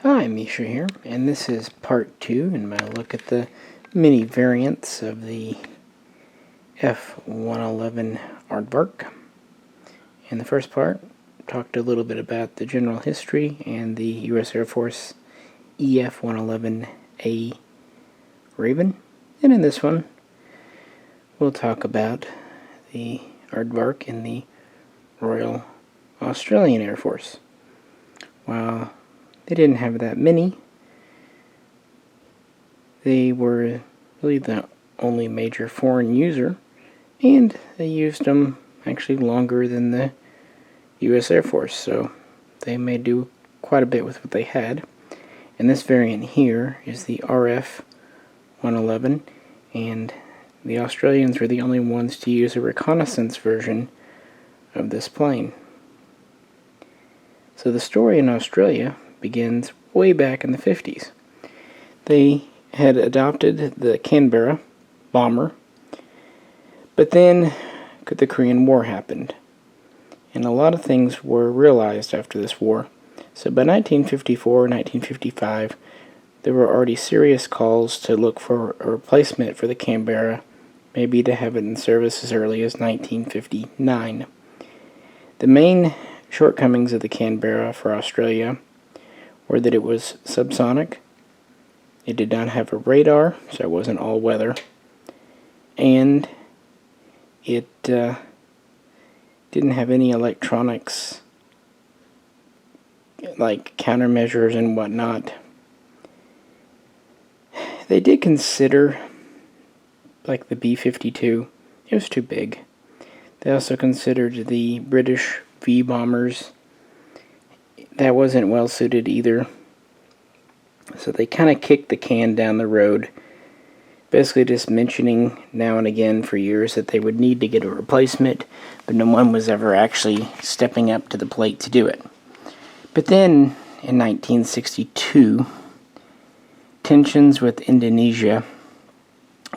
Hi, Misha here, and this is part 2 in my look at the mini variants of the F-111 aardvark. In the first part, talked a little bit about the general history and the U.S. Air Force EF-111A Raven, and in this one, we'll talk about the aardvark in the Royal Australian Air Force. While they didn't have that many, they were really the only major foreign user, and they used them actually longer than the U.S. Air Force, so they may do quite a bit with what they had. And this variant here is the RF-111, and the Australians were the only ones to use a reconnaissance version of this plane. So the story in Australia begins way back in the 50s. They had adopted the Canberra bomber, but then the Korean War happened, and a lot of things were realized after this war. So by 1954, 1955, there were already serious calls to look for a replacement for the Canberra, maybe to have it in service as early as 1959. The main shortcomings of the Canberra for Australia were that it was subsonic, it did not have a radar, so it wasn't all weather, and it didn't have any electronics like countermeasures and whatnot. They did consider like the B-52. It was too big. They also considered the British V-bombers. That wasn't well suited either. So they kind of kicked the can down the road, basically just mentioning now and again for years that they would need to get a replacement, but no one was ever actually stepping up to the plate to do it. But then, in 1962, tensions with Indonesia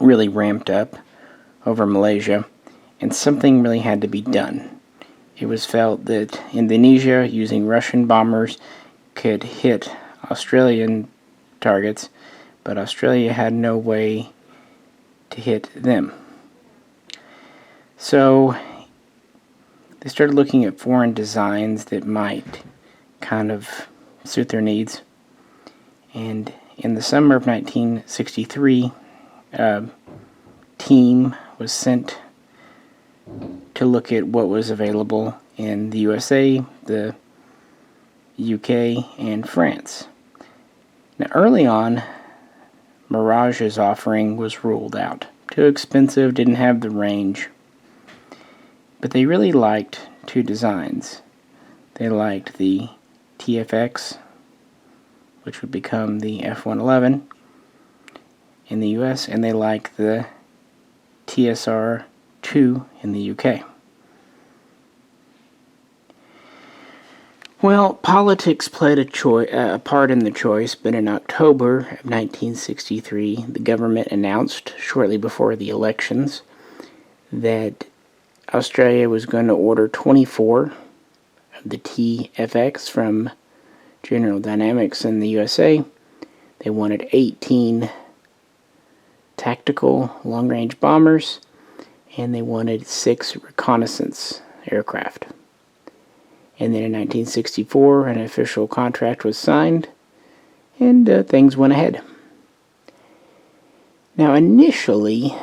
really ramped up over Malaysia, and something really had to be done. It was felt that Indonesia, using Russian bombers, could hit Australian targets, but Australia had no way to hit them. So they started looking at foreign designs that might kind of suit their needs. And in the summer of 1963, a team was sent to look at what was available in the USA, the UK, and France. Now, early on, Mirage's offering was ruled out. Too expensive, didn't have the range. But they really liked two designs. They liked the TFX, which would become the F-111 in the US, and they liked the TSR-2 in the UK. Well, politics played a part in the choice, but in October of 1963, the government announced, shortly before the elections, that Australia was going to order 24 of the TFX from General Dynamics in the USA. They wanted 18 tactical long-range bombers, and they wanted 6 reconnaissance aircraft. And then in 1964, an official contract was signed, and things went ahead. Now, initially,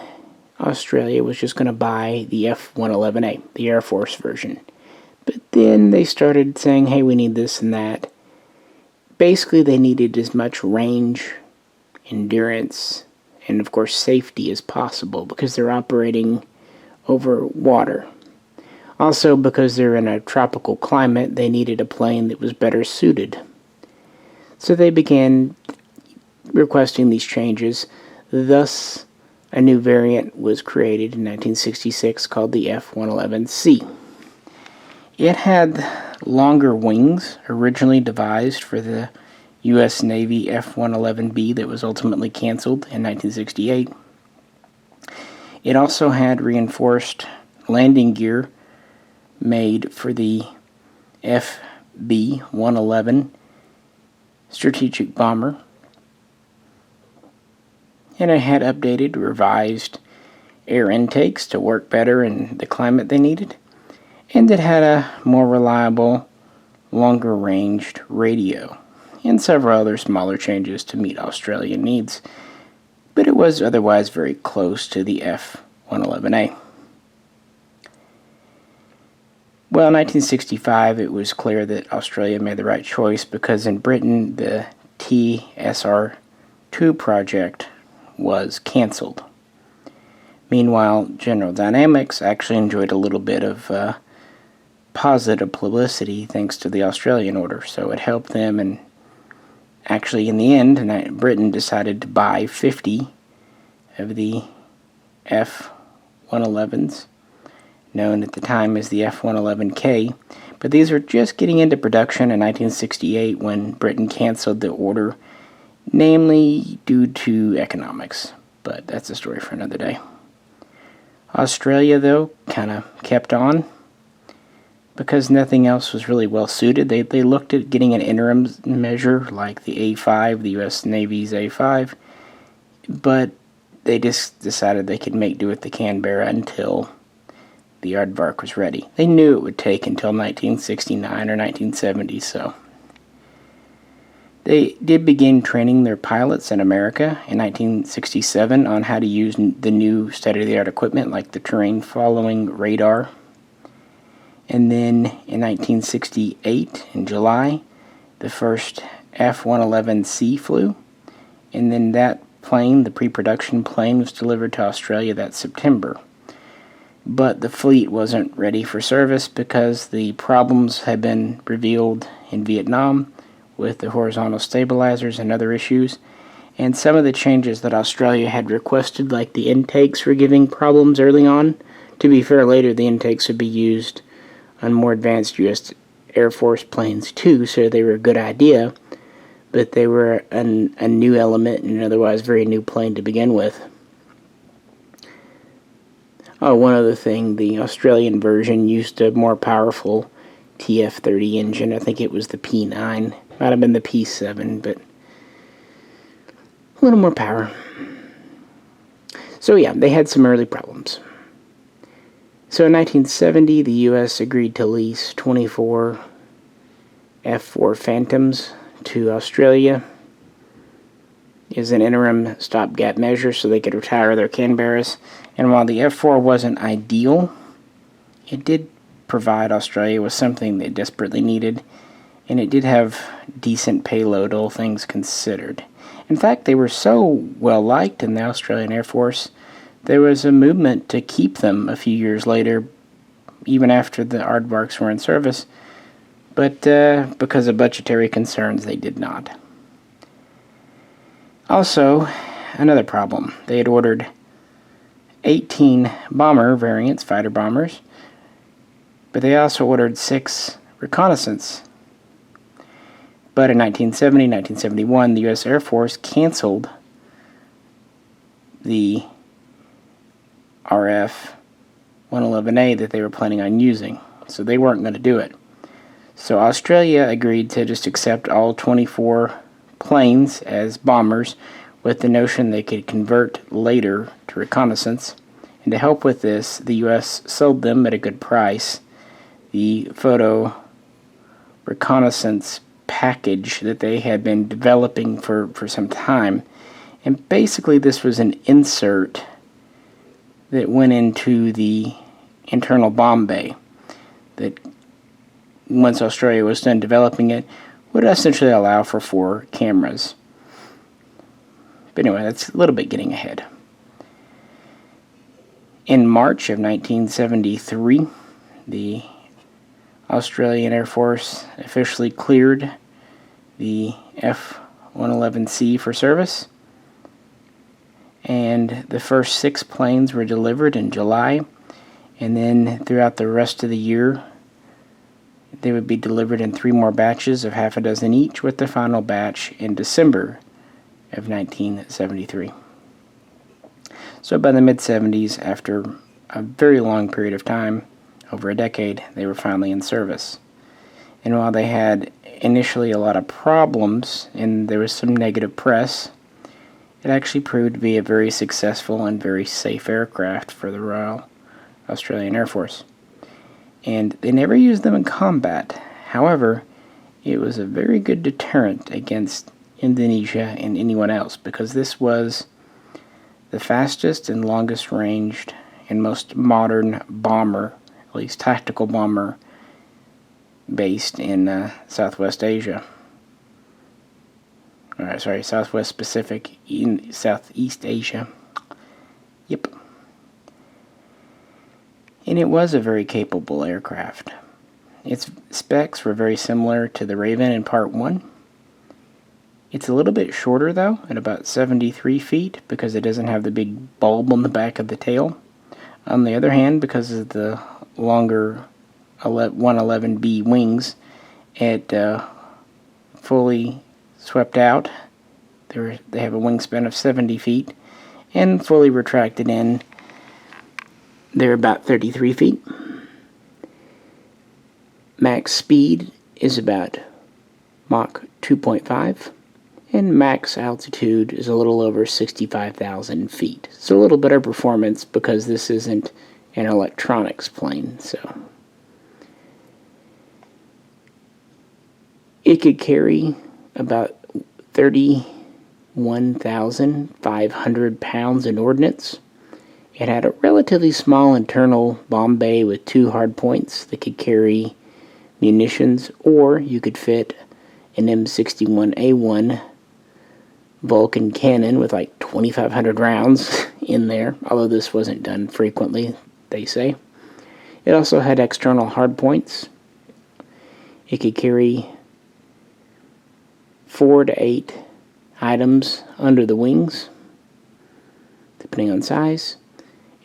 Australia was just going to buy the F-111A, the Air Force version. But then they started saying, hey, we need this and that. Basically, they needed as much range, endurance, and of course safety as possible because they're operating over water. Also, because they're in a tropical climate, they needed a plane that was better suited. So they began requesting these changes. Thus, a new variant was created in 1966 called the F-111C. It had longer wings, originally devised for the U.S. Navy F-111B that was ultimately canceled in 1968. It also had reinforced landing gear made for the FB-111 strategic bomber, and it had updated, revised air intakes to work better in the climate they needed, and it had a more reliable, longer-ranged radio, and several other smaller changes to meet Australian needs, but it was otherwise very close to the F-111A. Well, in 1965, it was clear that Australia made the right choice because in Britain, the TSR-2 project was cancelled. Meanwhile, General Dynamics actually enjoyed a little bit of positive publicity thanks to the Australian order, so it helped them, and actually in the end, Britain decided to buy 50 of the F-111s, known at the time as the F-111K, but these were just getting into production in 1968 when Britain canceled the order, namely due to economics, but that's a story for another day. Australia, though, kind of kept on because nothing else was really well suited. They looked at getting an interim measure like the A5, the U.S. Navy's A5, but they just decided they could make do with the Canberra until the aardvark was ready. They knew it would take until 1969 or 1970, so they did begin training their pilots in America in 1967 on how to use the new state-of-the-art equipment like the terrain-following radar. And then in 1968, in July, the first F-111C flew, and then that plane, the pre-production plane, was delivered to Australia that September. But the fleet wasn't ready for service because the problems had been revealed in Vietnam with the horizontal stabilizers and other issues, and some of the changes that Australia had requested, like the intakes, were giving problems early on. To be fair, later the intakes would be used on more advanced U.S. Air Force planes too, so they were a good idea, but they were a new element in an otherwise very new plane to begin with. Oh, one other thing, the Australian version used a more powerful TF-30 engine. I think it was the P9. Might have been the P7, but a little more power. So yeah, they had some early problems. So in 1970, the U.S. agreed to lease 24 F-4 Phantoms to Australia as an interim stopgap measure so they could retire their Canberras. And while the F-4 wasn't ideal, it did provide Australia with something they desperately needed, and it did have decent payload, all things considered. In fact, they were so well liked in the Australian Air Force, there was a movement to keep them a few years later, even after the aardvarks were in service, but because of budgetary concerns, they did not. Also, another problem. They had ordered 18 bomber variants, fighter bombers, but they also ordered 6 reconnaissance. But in 1970, 1971, the U.S. Air Force canceled the RF-111A that they were planning on using, so they weren't going to do it. So Australia agreed to just accept all 24 planes as bombers with the notion they could convert later to reconnaissance. And to help with this, the U.S. sold them at a good price the photo reconnaissance package that they had been developing for some time. And basically this was an insert that went into the internal bomb bay that, once Australia was done developing it, would essentially allow for 4 cameras. But anyway, that's a little bit getting ahead. In March of 1973, the Australian Air Force officially cleared the F-111C for service, and the first 6 planes were delivered in July, and then throughout the rest of the year they would be delivered in 3 more batches of half a dozen each, with the final batch in December of 1973. So by the mid-70s, after a very long period of time, over a decade, they were finally in service. And while they had initially a lot of problems and there was some negative press, it actually proved to be a very successful and very safe aircraft for the Royal Australian Air Force. And they never used them in combat. However, it was a very good deterrent against Indonesia and anyone else, because this was the fastest and longest ranged and most modern bomber, at least tactical bomber, based in Southwest Asia. Southwest Pacific, in Southeast Asia. Yep. And it was a very capable aircraft. Its specs were very similar to the Raven in Part 1. It's a little bit shorter though, at about 73 feet, because it doesn't have the big bulb on the back of the tail. On the other hand, because of the longer 111B wings, it fully swept out. They have a wingspan of 70 feet, and fully retracted in, they're about 33 feet. Max speed is about Mach 2.5, and max altitude is a little over 65,000 feet. So a little better performance because this isn't an electronics plane. So it could carry about 31,500 pounds in ordnance. It had a relatively small internal bomb bay with 2 hard points that could carry munitions, or you could fit an M61A1 Vulcan cannon with like 2,500 rounds in there, although this wasn't done frequently, they say. It also had external hard points. It could carry 4 to 8 items under the wings, depending on size,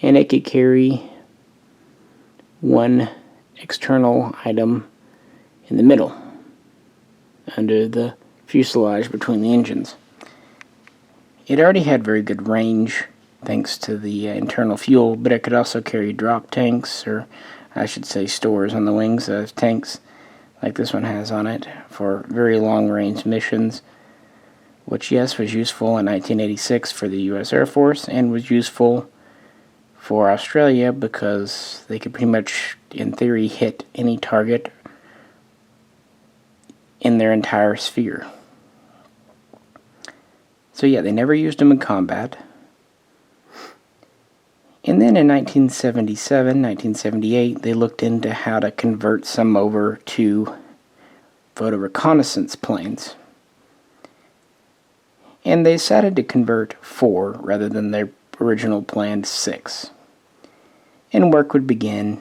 and it could carry 1 external item in the middle, under the fuselage between the engines. It already had very good range thanks to the internal fuel, but it could also carry drop tanks, or I should say stores on the wings of tanks, like this one has on it, for very long range missions, which yes, was useful in 1986 for the US Air Force, and was useful for Australia because they could pretty much, in theory, hit any target in their entire sphere. So yeah, they never used them in combat. And then in 1977, 1978, they looked into how to convert some over to photo reconnaissance planes. And they decided to convert 4 rather than their original planned 6. And work would begin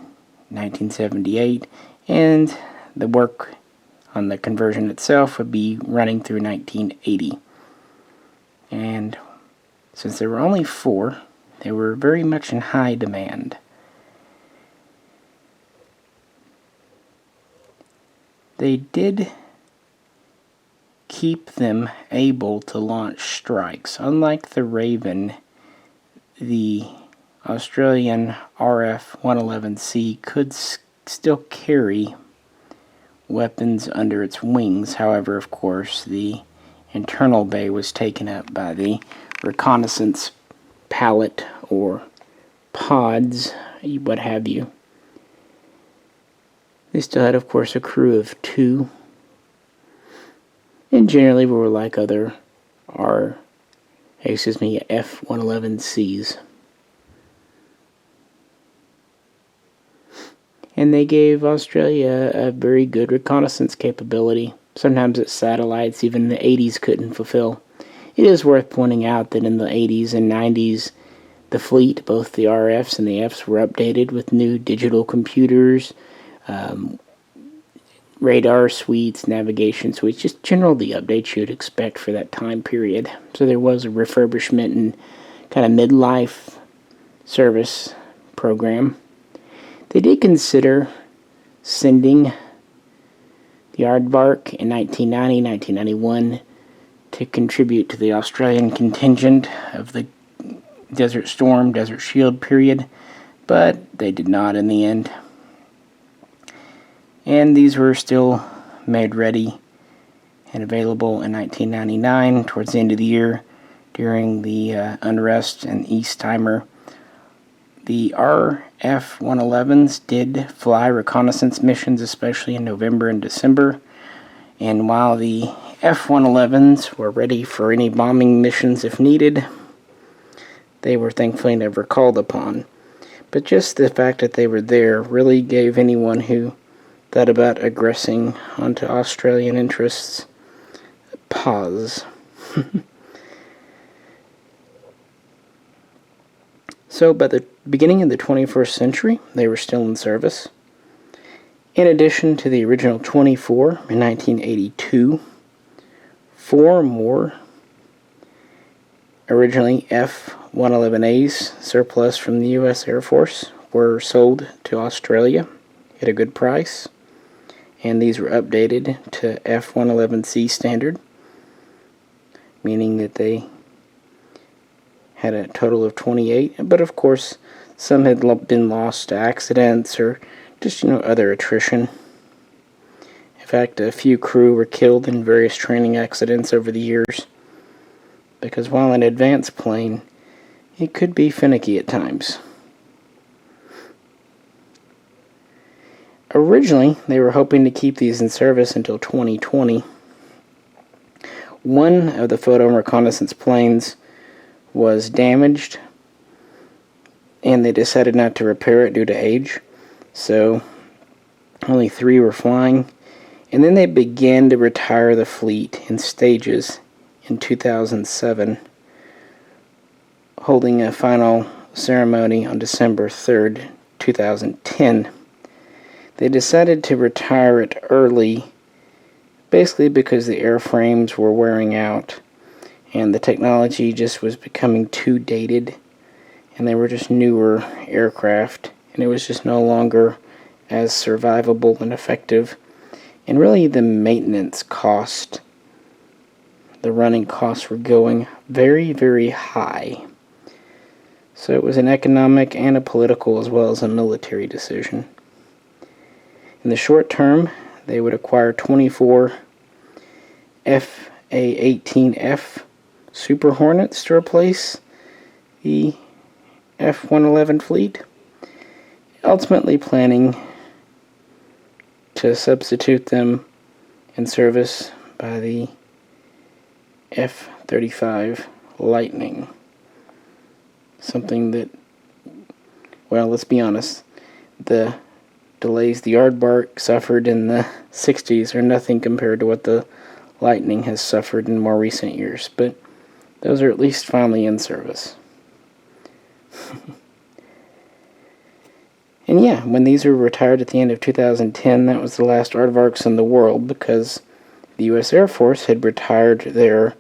in 1978, and the work on the conversion itself would be running through 1980. And since there were only 4, they were very much in high demand. They did keep them able to launch strikes. Unlike the Raven, the Australian RF-111C could still carry weapons under its wings. However, of course, the internal bay was taken up by the reconnaissance pallet or pods, what have you. They still had, of course, a crew of 2, and generally were like other F-111Cs. And they gave Australia a very good reconnaissance capability. Sometimes its satellites, even in the 80s, couldn't fulfill. It is worth pointing out that in the 80s and 90s, the fleet, both the RFs and the Fs, were updated with new digital computers, radar suites, navigation suites, just general the updates you'd expect for that time period. So there was a refurbishment and kind of midlife service program. They did consider sending the Aardvark in 1990, 1991 to contribute to the Australian contingent of the Desert Storm, Desert Shield period, but they did not in the end. And these were still made ready and available in 1999 towards the end of the year during the unrest and East Timer. The RF-111s did fly reconnaissance missions, especially in November and December, and while the F-111s were ready for any bombing missions if needed, they were thankfully never called upon. But just the fact that they were there really gave anyone who thought about aggressing onto Australian interests a pause. So by the beginning of the 21st century, they were still in service. In addition to the original 24 in 1982, 4 more originally F-111As surplus from the U.S. Air Force were sold to Australia at a good price, and these were updated to F-111C standard, meaning that they had a total of 28, but of course some had been lost to accidents or just other attrition. In fact, a few crew were killed in various training accidents over the years, because while an advanced plane, it could be finicky at times. Originally, they were hoping to keep these in service until 2020. One of the photo and reconnaissance planes was damaged, and they decided not to repair it due to age, so only 3 were flying, and then they began to retire the fleet in stages in 2007, holding a final ceremony on December 3rd, 2010. They decided to retire it early, basically because the airframes were wearing out and the technology just was becoming too dated, and they were just newer aircraft, and it was just no longer as survivable and effective. And really the maintenance cost, the running costs were going very, very high. So it was an economic and a political as well as a military decision. In the short term, they would acquire 24 FA-18F Super Hornets to replace the F-111 fleet, ultimately planning to substitute them in service by the F-35 Lightning. Something that, well, let's be honest, the delays the Aardvark suffered in the 60s are nothing compared to what the Lightning has suffered in more recent years, but those are at least finally in service. And yeah, when these were retired at the end of 2010, that was the last Aardvarks in the world, because the U.S. Air Force had retired their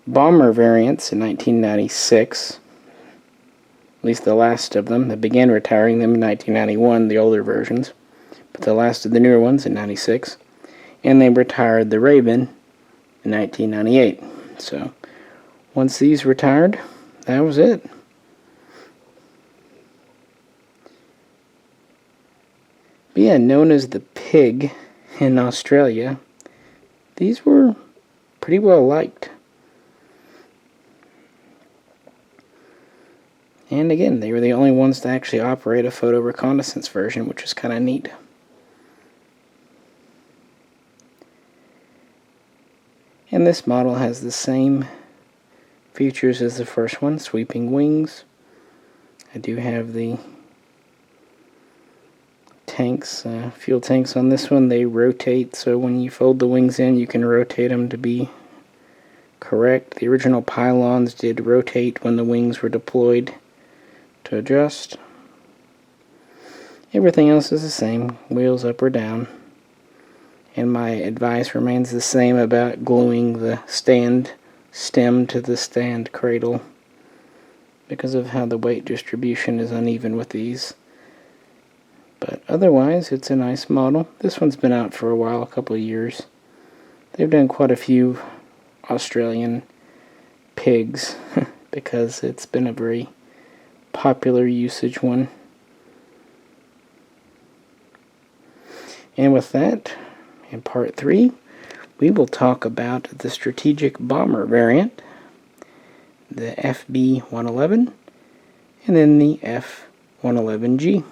bomber variants in 1996, at least the last of them. They began retiring them in 1991, the older versions, but the last of the newer ones in 96, and they retired the Raven in 1998. So once these retired, that was it. But yeah, known as the Pig in Australia, these were pretty well liked. And again, they were the only ones to actually operate a photo reconnaissance version, which is kind of neat. And this model has the same features as the first one, sweeping wings. I do have the tanks, fuel tanks on this one. They rotate, so when you fold the wings in, you can rotate them to be correct. The original pylons did rotate when the wings were deployed to adjust. Everything else is the same, wheels up or down. And my advice remains the same about gluing the stand stem to the stand cradle, because of how the weight distribution is uneven with these. But otherwise, it's a nice model. This one's been out for a while, a couple of years. They've done quite a few Australian pigs because it's been a very popular usage one. And with that, in part 3, we will talk about the strategic bomber variant, the FB-111, and then the F-111G.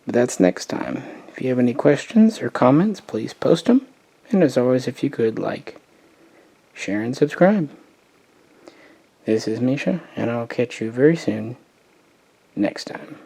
But that's next time. If you have any questions or comments, please post them. And as always, if you could, like, share, and subscribe. This is Misha, and I'll catch you very soon next time.